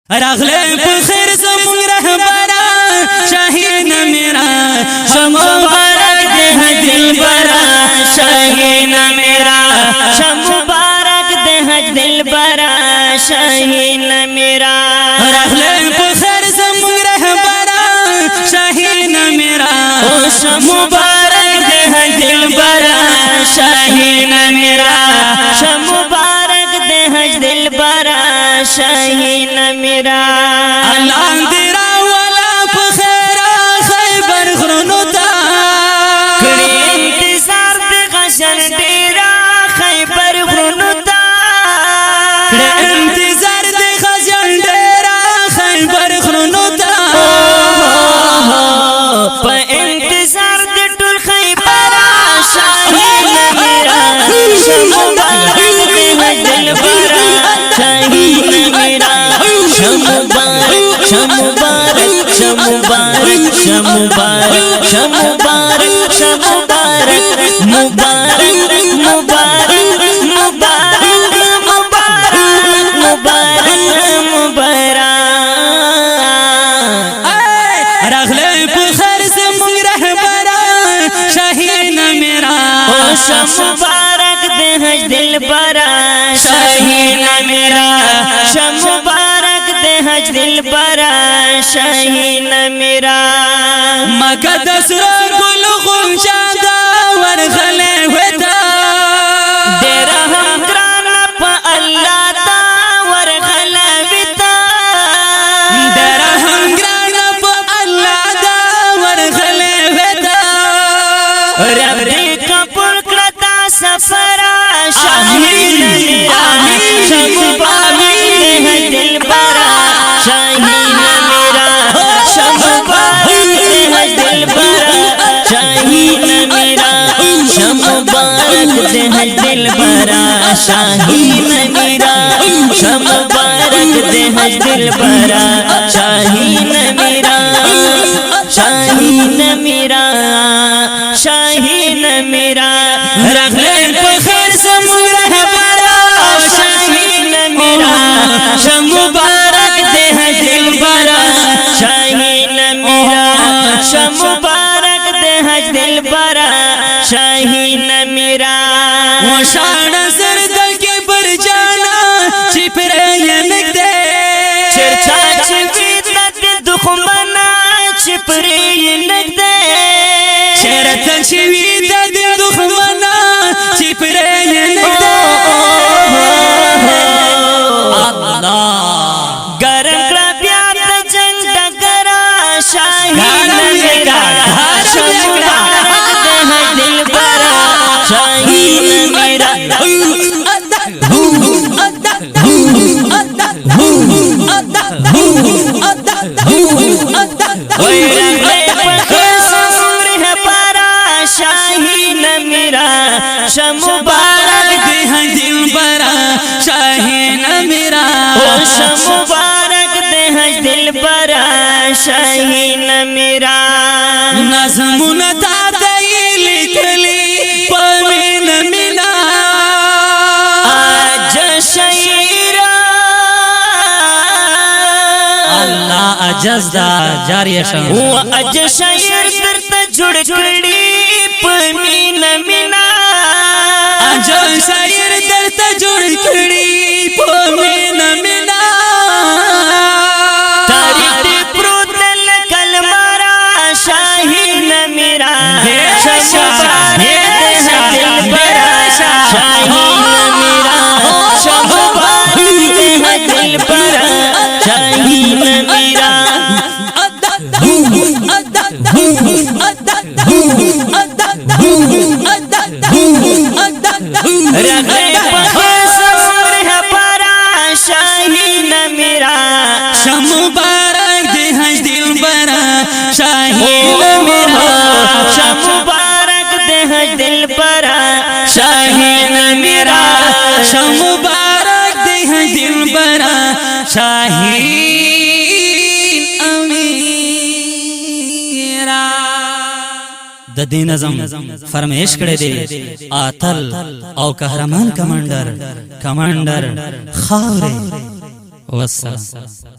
रागले पुखर ज़मुंग रहबरा शाहीन मेरा मुबारक दे हज दिलबरा शाहीन मेरा मुबारक दे हज दिलबरा शाहीन मेरा रागले पुखर ज़मुंग रहबरा शाहीन मेरा मुबारक दे हज दिलबरा शाहीन मेरा मुबारक दे हज दिलबरा शाहीन मेरा अल्लाह तेरा वाला फखेरा खैबर खुरनुता कड़ी इंतजार दे गशन तेरा खैबर खुरनुता कड़ी इंतजार दे गशन तेरा खैबर खुरनुता पे इंतजार दे टुल खैबरा शाहीन मेरा मुबारक दे हज दिलबरा शाहीन मेरा मुबारक मुबारक मुबारक मुबारक मुबारक मुबारक मुबारक मुबारक मुबारक मुबारक रगले पुखर से मुंग रहबरा शाहीन मेरा मुबारक दे हज दिलबरा शाहीन मेरा मुबारक दे हज दिलबरा शाहीन मेरा मका दसरो गुल गुमशादा वर खले हुता तेरा हम ग्राना पा अल्लाह ता वर खले विता तेरा हम ग्राना पा अल्लाह ता वर खले हुता रब दे कबूल करता सफरा शाहीन मेरा मुबारक दे हज दिलबरा शाहीन मेरा मुबारक दे हज दिलबरा शाहीन मेरा मुबारक दे हज दिलबरा शाहीन मेरा मुबारक दे हज दिलबरा शाहीन मेरा शाहीन मेरा शाहीन मेरा रगले पुखर से मुंग रहबरा शाहीन मेरा मुबारक दे हज दिलबरा शाहीन मेरा मुबारक दे हज दिलबरा शाहीन मेरा वो शान सरदल के बर जाना छिपरे नगदे चर्चा छिपीत दुखमना छिपरे नगदे चरता छिपीत दुखमना छिपरे नगदे गरम ग्राब्यात जंग डगरा शाहीन मेरा मुबारक दे हज दिलबरा शाहीन मेरा शाहीन मेरा मुबारक दे हज दिलबरा शाहीन मेरा मुबारक दे हज दिलबरा शाहीन मेरा नज़्मुन ताते लिखली पमीन मिना आज शायरा अल्लाह अजज़दा जारिया शान वो अज शायर तरता जुड़ कड़ी पमीन मिना आज शायर तरता जुड़ कड़ी पमीन मिना शाहीन मेरा मुबारक दे हज दिलबरा शाहीन मेरा मुबारक दे हज दिलबरा शाहीन मेरा रगले पुखर ज़मुंग रहबरा शाहीन मेरा मुबारक दे हज दिलबरा शाहीन मेरा मुबारक दे हज दिलबरा शाहीन मेरा मुबारक दे हज दिलबरा शाहीन मेरा ददी नज़म फरमाइश करे दे आतल और कहरमान कमांडर खावरे वस्सलाम।